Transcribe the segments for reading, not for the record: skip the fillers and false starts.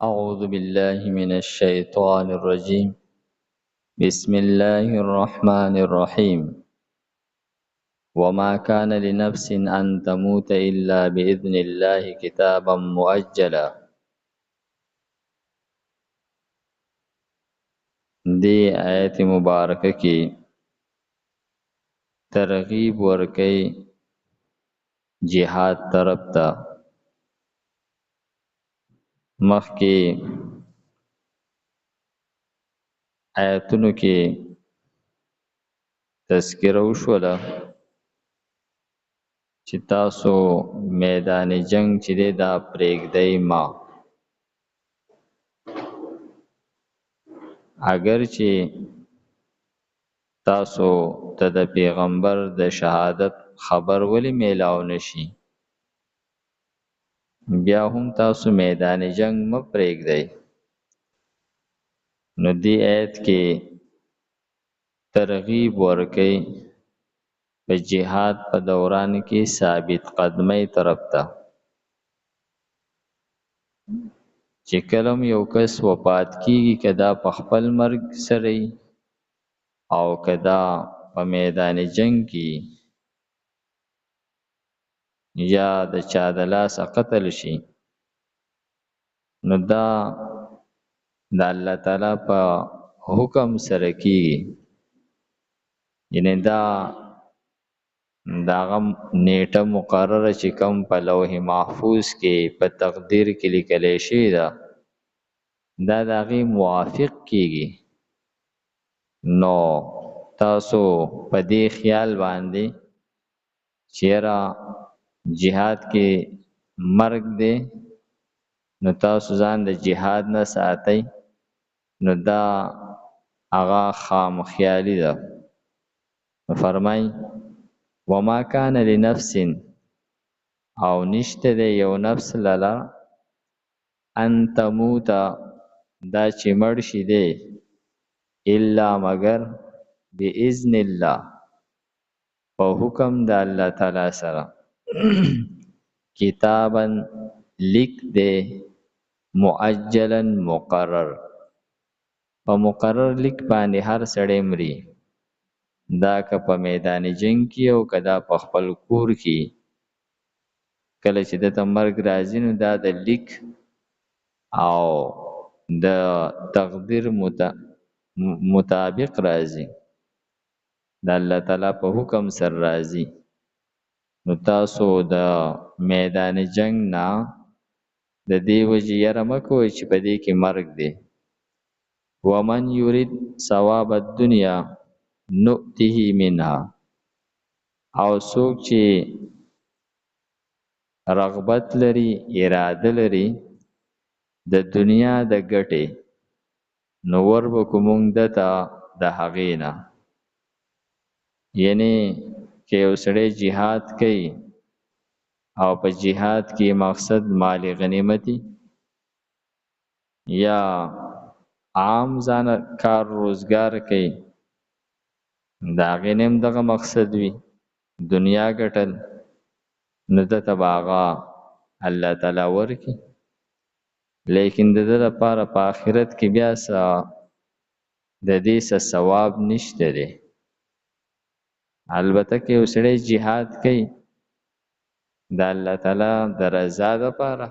أعوذ بالله من الشيطان الرجيم بسم الله الرحمن الرحيم وما كان لنفس أن تموت إلا بإذن الله كتابا مؤجلا. دی آیت مبارکه کی ترغیب ورکی جہاد طرف تا. مخکی آیتونو کی تذکره وشوله چې تاسو میدان جنگ چې دی دا پرېږدئ ما، اگر چې تاسو ته د پیغمبر د شهادت خبر ولی میلاو نشي، بیا هم تاسو میدان جنگ مه پرېږدئ. نو دی آیت کې ترغیب ورکئ په جهاد په دوران کې ثابت قدمۍ طرف ته. چې کلم یو کس وفات کیږي کدا په خپل مرګ سره او کدا په میدان جنگ کې یا د چا د لاسه قتل شي، نو دا د الله تعالی په حکم سره کیږي. یعنی داغه نیټه مقرره چې کوم په لوح محفوظ کې په تقدیر کې لیکل شوی دا داغه موافق کیږي. نو تاسو په دې خیال باندې چیرې جهاد کې مرګ دی، نو تاسو ځان د جهاد نه ساتئ، نو دا هغه خام خیالي ده. فرمای وما کان لنفس، او نشته د یو نفس للا ان تموت دا چې مړ شي دی الا مگر باذن الله په حکم د الله تعالی سره. کتابا لیک دے مؤجلا مقرر، په مقرر لیک باندې هر سړی مري، دا که په میدان جنگ کې او کدا په خپل کور کې کله چې د مرګ راځي، نو دا د لیک او د تقدیر مطابق راځي، د الله تعالی په حکم سر راځي. نو تاسو د میدان جنگ نه د دې وجې یره مه کوئ چې په دې کې مرګ دی. ومن یرید ثواب الدنیا نؤته منها، او څوک چې رغبت لري اراده لري د دنیا د ګټې، نو وربکو مونږ دته د هغې نه. یعنی که یو سړی جهاد کوي او په جهاد کې مقصد مال غنیمتي یا عام ځان کار روزگار کوي، دا غنیم دغه مقصد وي دنیا ګټل، نو دته به هغه الله تعالی ورکي. لیکن د دې لپاره په آخرت کې بیا د دې څه ثواب نشته دی. البته که یو سړی جهاد کوي د الله تعالی د رضا لپاره،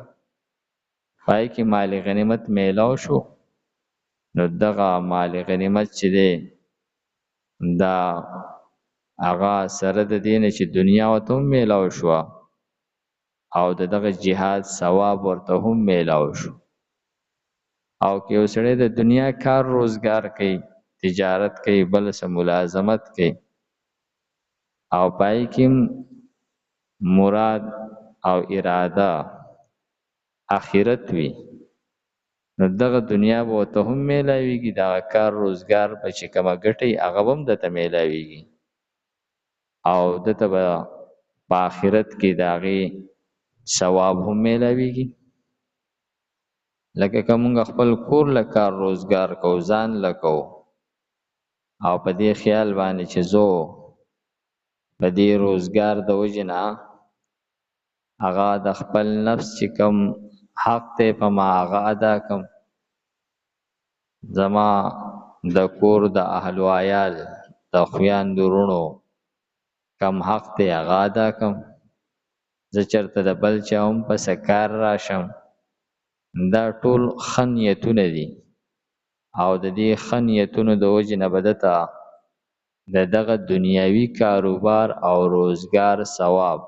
پای کې مال غنیمت میلاو شو، نو دغه مال غنیمت چې دی دا هغه سره د دې نه چې دنیا ورته هم میلاو شوه او دغه جهاد ثواب ورته هم میلاو شو. او که یو سړی د دنیا کار روزگار کوي، تجارت کوي، بل څه ملازمت کوي، او پای کې مراد او اراده آخرت وي، نو دغه دنیا به ورته هم میلاویږي، دغه کار روزگار به چې کومه ګټي هغه به هم درته میلاویږي، او دته به په آخرت کې د هغې ثواب هم میلاویږي. لکه که مونږ خپل کور له کار روزگار کو، ځان له کو، او په دې خیال باندې چې زه په دې روزگار د وجې نه هغه د خپل نفس چې کوم حق ته په ما هغه ادا کم زما د کور د اهل و عیال د خویان درونو کم حق ته هغه ادا کم زه چرته د بل چا هم په سکار راشم دا ټول خنیتونه دي او د دې خنیتونو د وجې نه بدته د دغه دنیاوي کاروبار او روزګار ثواب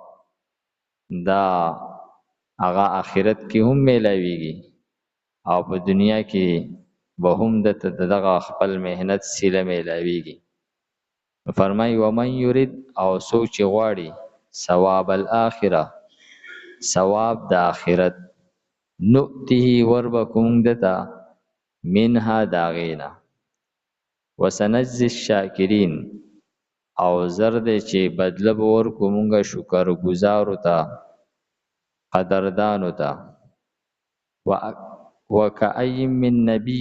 دا هغه آخرت کې هم میلاویږي او په دنیا کې به هم دغه خپل مهنت سیله میلاویږي فرمای ومن یرید او سوچ غواړي ثواب الاخره ثواب د آخرت نؤته وربکم دتا منها داغینا وسنجزی الشاکرین او زرد چې بدله به ورکو مونږه شکر گزارو ته قدردانو ته وکأی من نبی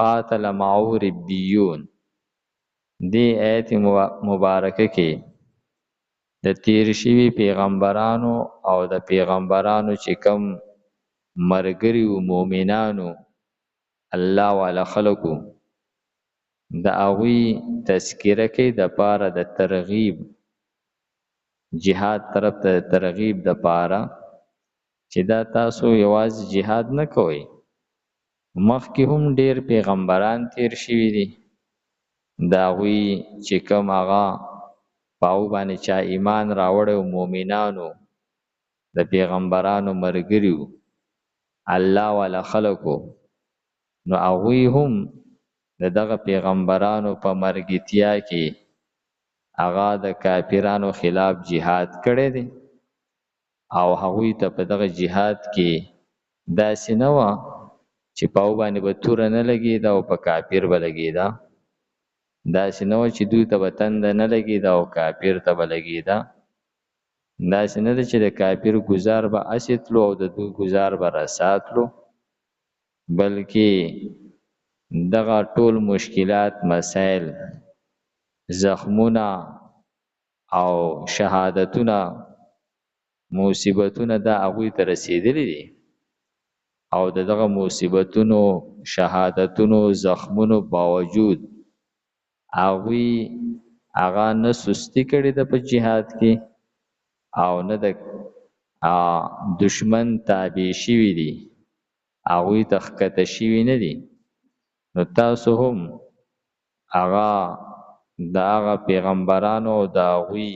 قاتل معه ربیون دی آیت مبارکه کې د تیر شوي پیغمبرانو او د پیغمبرانو چې کم مرګري و مؤمنانو الله والا خلقو د هغوی تذکره کوي د پاره د ترغیب جهاد طرف ته ترغیب د پاره چې دا تاسو یوازې جهاد نه کوئ مخکې هم ډیر پیغمبران تیر شوي دي د هغوی چې کوم هغه پاو باندې چا ایمان راوړی و مؤمنانو د پیغمبرانو مرګري و الله والا خلقو نو هغوی هم دغه پیغمبرانو په مرګتیا کې هغه د کافرانو خلاف jihad کړی دی او هغوی ته په دغه jihad کې داسې نه وه چې پاو باندې به توره نه لګېده او په کافر به لګېده داسې نه وه چې دوی ته به تنده نه لګېده او کافر ته به لګېده داسې نه ده چې د کافر ګزار به هسې تلو او د دوی ګزار به رسا تلو بلکې دغه ټول مشکلات مسائل زخمونه او شهادتونه مصیبتونه دا هغوی ته رسیدلی دي او دغه مصیبتونو شهادتونو زخمونو باوجود هغوی هغه نه سستی کړې ده په جهاد کې او نه د دشمن تابع شوي دي هغوی ته ښکته شوي نه دي نو تاسو هم هغه د هغه پیغمبرانو او د هغوی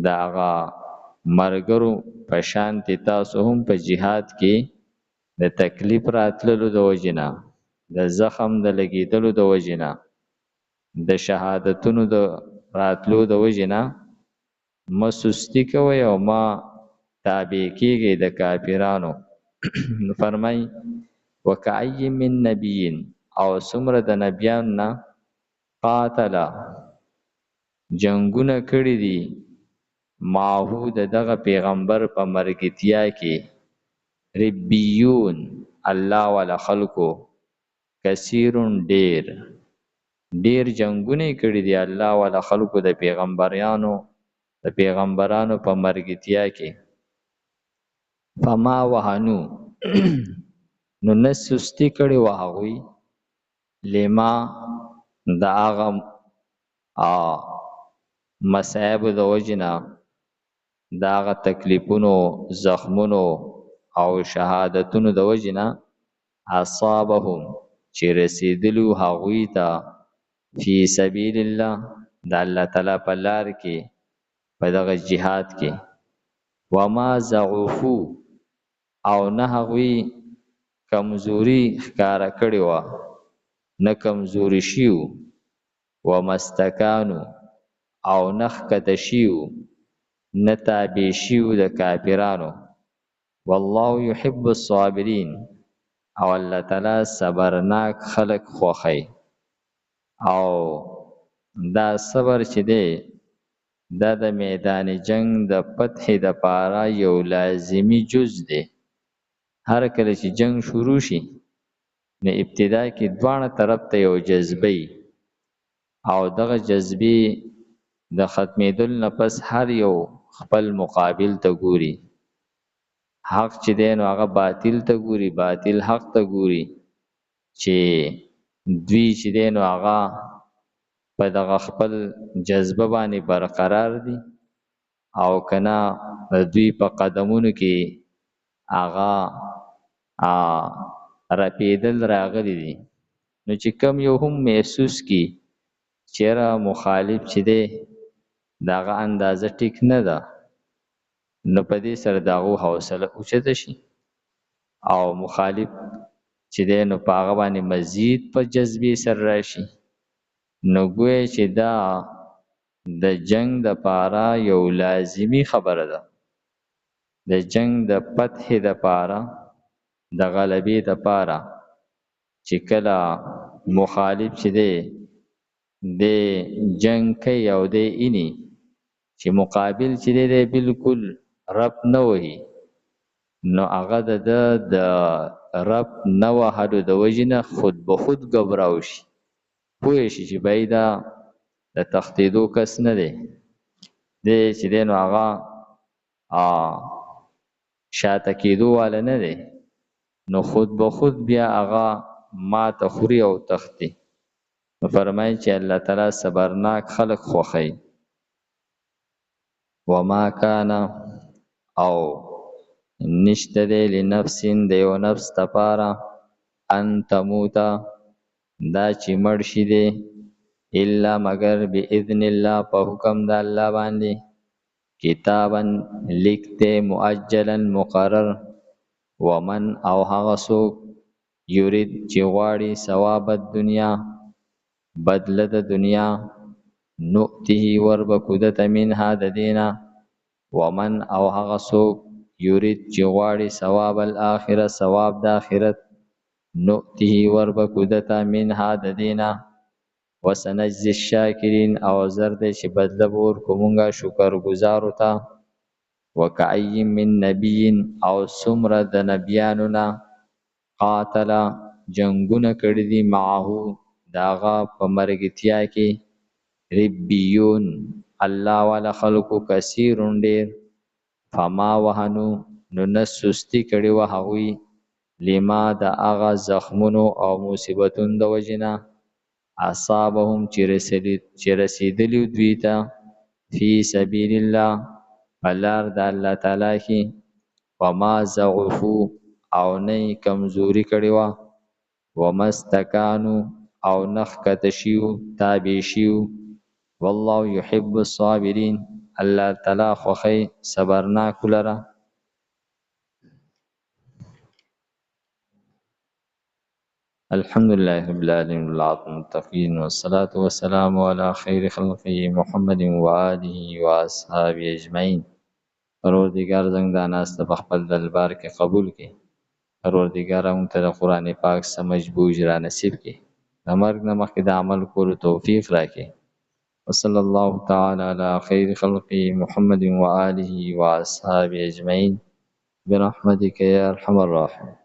د هغه مرګرو په شانتې تاسو هم په جهاد کې د تکلیف راتللو د وجې نه د زخم د لګېدلو د وجې نه د شهادتونو د راتلو د وجې نه مه سستی کوئ او مه تابع کېږئ د کافرانو فرمای وکأی من نبیین او څومره د نبیانو نه قاتله جنگونه کړي دي معهو د دغه پیغمبر په مرګتیا کې ربیون الله والا خلقو کثیرون ډیر جنگونه کړي دي الله والا خلقو د پیغمبرانو په مرګتیا کې فما وهنو نو نه سستی کړي و هغوی لما د هغه مصائب د وجنه د هغه تکلیفونو زخمونو او شهادتونو د وجنه اصابهم چې رسیدلو هغوی ته فی سبیل الله د الله تعالی په لار کې په دغه جهاد کې وما ضعفو او نه هغوی کمزوری ښکارا کړې وه نه کمزوری شیو ومستکانو او نه ښکته شیو نه تابع شیو د کافرانو والله یحب الصابرین او الله تعالی صبرناک خلق خوښي او دا صبر چې دی دا د میدان جنگ د فتح د پاره یو لازمی جز دی هر کله چې جنگ شروع شي نه ابتدا کې دواړه طرف ته یو جذبه او دغه جذبه د ختمېدل نه پس هر یو خپل مقابل ته ګوري حق چې دی نو هغه باطل ته ګوري، باطل حق ته ګوري، چې دوی چې دی نو هغه په دغه خپل جذبه باندې برقرار دي او کنا دوی په قدمونو کې هغه رپیدل راغلي دي. نو چې کم یو هم محسوس کی چیرې مخالف چې دی دغه اندازه ټیک نه ده، نو په دې سره دغه حوصله اوچته شي او مخالف چې دی نو په هغه باندې مزید په جذبې سره راشي. نو ګویا چې دا د جنگ د پاره یو لازمی خبره ده، د جنگ د فتح د پاره، د غلبې د پاره چې کله مخالف چې دی د جنگ کوي او د اینی چې مقابل چې دی بالکل رب نه وهي، نو هغه د رب نه وهلو د وجنه خود به خود غبراو شي، پوه شي چې باید د تختیدو کس نه دی چې دی نو هغه شاته کېدو والا نه دی، نو خود به خود بیا هغه ما ته خوري او تختی. نو فرمایي چې الله تعالی صبرناک خلق خوښي. وما کان او نشته دی لنفس د یو نفس تپاره ان تموتا دا چې مړ شي دی الا مگر باذن الله په حکم د الله باندې، کتابا لیکته مؤجلا مقرر، ومن او هغه څوک یرید چې غواړي ثواب الدنیا بدله د دنیا نؤته وربکودت منها د دینا، ومن او هغه څوک یرید چې غواړي ثواب الاخره ثواب د آخرت نؤته وربکودت منها د دینا، وسنجزی الشاکرین او زرد چې بدله ورکو مونږه شکر گزارو ته. وکعی من نبی او څومره د نبیانو نه قاتل جنگونه کړي دي معه داغه په مرګتیا کې ربیون الله والا خلقو کثیر ډیر، فما وهنو نو نسستی کړي و هغوی لما د هغه زخمونو او مصیبتونو د وجنه اصابهم چې رسیدلی دوی ته فی سبیل الله بلار د الله تعالی کې، وما ضعفو او نه کمزوری کړي وا، ومستکانو او نخ کتشیو تابع شیو، والله يحب الصابرین الله تعالی خوخی صبرناک لره. الحمد لله رب العالمين والعاقبة للمتقين والصلاة والسلام على خير خلقه محمد وآله وأصحابه أجمعين. پروردگار زنګ دا ناسته په خپل دربار کې قبول کړي. پروردگار موږ ته د قرآن پاک سمجھ بوج را نصیب کړي. د مرګ نه مخکې د عمل کولو توفیق راکړي. وصلى الله تعالى على خير خلقه محمد وآله وأصحابه أجمعين برحمتك يا أرحم الراحمين.